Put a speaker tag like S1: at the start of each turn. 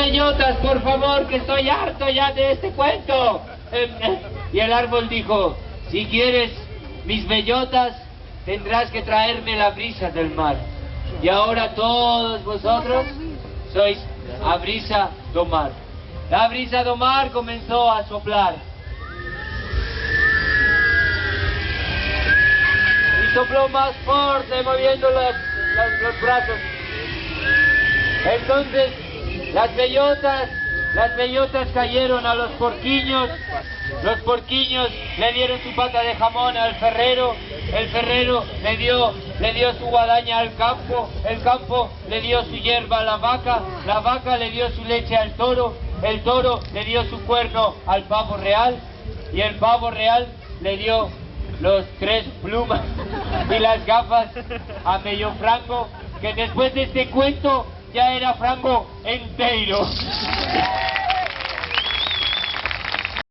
S1: bellotas, por favor, que estoy harto ya de este cuento. Y el árbol dijo, si quieres mis bellotas, tendrás que traerme la brisa del mar. Y ahora todos vosotros sois a brisa do mar. La brisa do mar comenzó a soplar. Y sopló más fuerte, moviendo los brazos. Entonces las bellotas cayeron a los porquiños le dieron su pata de jamón al ferrero, el ferrero le dio su guadaña al campo, el campo le dio su hierba a la vaca le dio su leche al toro, el toro le dio su cuerno al pavo real, y el pavo real le dio los 3 plumas y las gafas a medio Frango, que después de este cuento ya era Frango entero.